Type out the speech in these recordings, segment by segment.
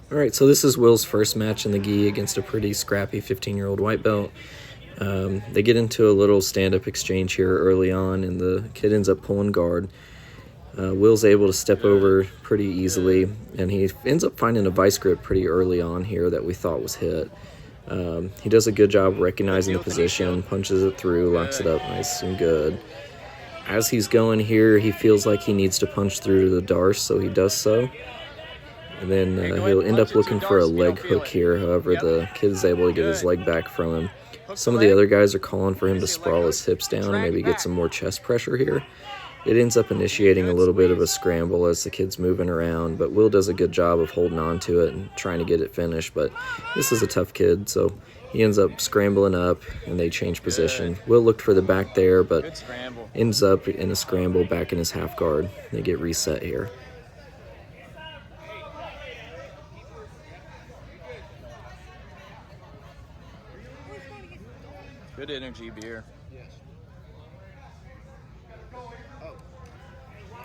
All right, so this is Will's first match in the gi against a pretty scrappy 15-year-old white belt. They get into a little stand-up exchange here early on, and the kid ends up pulling guard. Will's able to step over pretty easily, and he ends up finding a vice grip pretty early on here that we thought was hit. He does a good job recognizing the position, punches it through, locks it up nice and good. As he's going here, he feels like he needs to punch through to the darce, so he does so. And then he'll end up looking for a leg hook here. However, the kid is able to get his leg back from him. Some of the other guys are calling for him to sprawl his hips down, maybe get some more chest pressure here. It ends up initiating a little bit of a scramble as the kid's moving around, but Will does a good job of holding on to it and trying to get it finished. But this is a tough kid, so he ends up scrambling up, and they change position. Will looked for the back there, but ends up in a scramble back in his half guard. They get reset here. Good energy, Beer.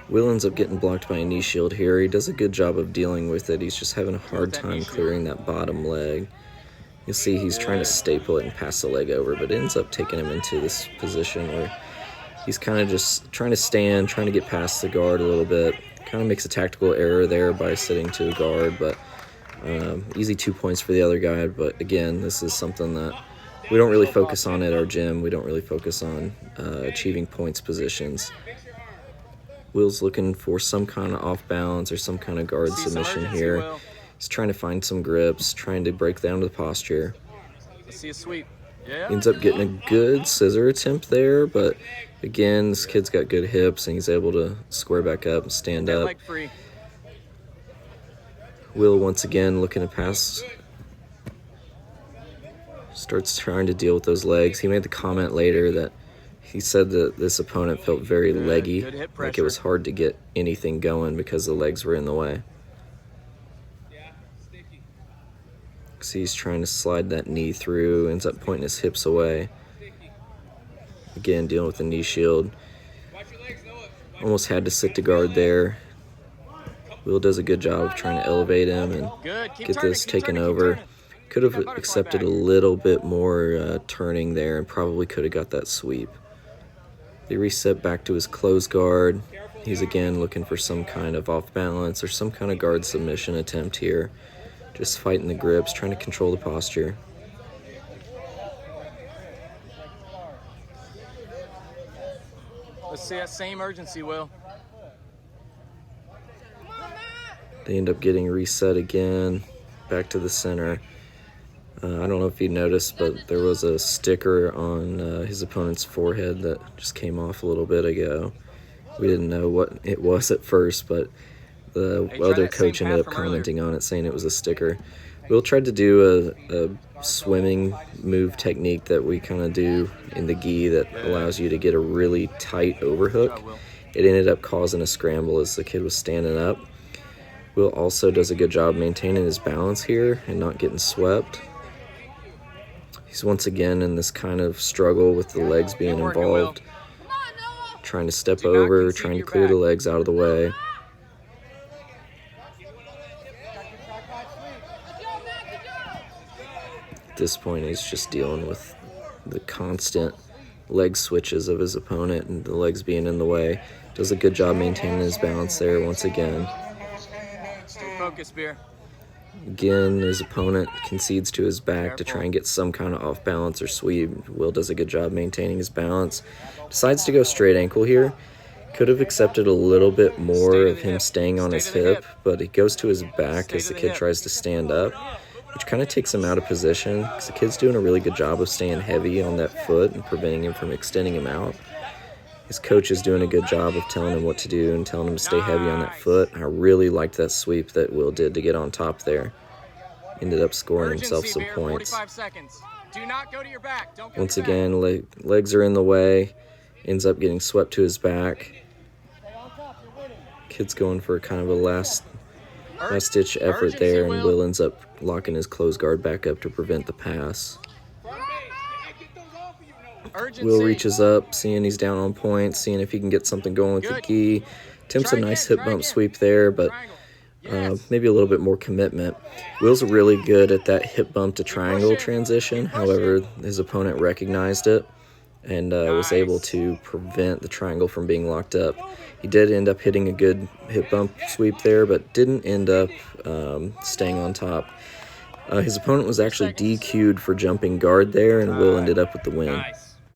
Will ends up getting blocked by a knee shield here. He does a good job of dealing with it. He's just having a hard time clearing that bottom leg. You'll see he's trying to staple it and pass the leg over, but it ends up taking him into this position where he's kind of just trying to stand, trying to get past the guard a little bit. Kind of makes a tactical error there by sitting to a guard, but easy 2 points for the other guy. But again, this is something that we don't really focus on at our gym. We don't really focus on achieving points positions. Will's looking for some kind of off balance or some kind of guard submission here. He's trying to find some grips, trying to break down to the posture. Let's see a sweep. Yeah. Ends up getting a good scissor attempt there, but again, this kid's got good hips and he's able to square back up and stand up. Will once again looking to pass. Starts trying to deal with those legs. He made the comment later that he said that this opponent felt very leggy, like it was hard to get anything going because the legs were in the way. So he's trying to slide that knee through, ends up pointing his hips away. Again, dealing with the knee shield. Almost had to sit to guard there. Will does a good job of trying to elevate him and get this taken over. Could have accepted a little bit more turning there and probably could have got that sweep. They reset back to his closed guard. He's again looking for some kind of off balance or some kind of guard submission attempt here. Just fighting the grips, trying to control the posture. Let's see that same urgency, Will. They end up getting reset again, back to the center. I don't know if you noticed, but there was a sticker on his opponent's forehead that just came off a little bit ago. We didn't know what it was at first, but the other coach ended up commenting on it, saying it was a sticker. Will tried to do a swimming move technique that we kind of do in the gi that allows you to get a really tight overhook. It ended up causing a scramble as the kid was standing up. Will also does a good job maintaining his balance here and not getting swept. He's once again in this kind of struggle with the legs being involved. Trying to step over, trying to clear the legs out of the way. At this point, he's just dealing with the constant leg switches of his opponent and the legs being in the way. Does a good job maintaining his balance there once again. Stay focused, Beer. Again, his opponent concedes to his back to try and get some kind of off balance or sweep. Will does a good job maintaining his balance. Decides to go straight ankle here. Could have accepted a little bit more of him staying on his hip, but he goes to his back as the kid tries to stand up, which kind of takes him out of position because the kid's doing a really good job of staying heavy on that foot and preventing him from extending him out. His coach is doing a good job of telling him what to do and telling him to stay heavy on that foot. I really liked that sweep that Will did to get on top there. Ended up scoring himself some points. Do not go to your back. Don't go Once again, legs are in the way. Ends up getting swept to his back. Kid's going for kind of a last-ditch effort there, and Will ends up locking his closed guard back up to prevent the pass. Will reaches up, seeing he's down on points, seeing if he can get something going with the gi. Attempts a nice hip bump sweep there, but maybe a little bit more commitment. Will's really good at that hip bump to triangle transition. However, his opponent recognized it and was able to prevent the triangle from being locked up. He did end up hitting a good hip bump sweep there, but didn't end up staying on top. His opponent was actually DQ'd for jumping guard there, and Will ended up with the win. Nice.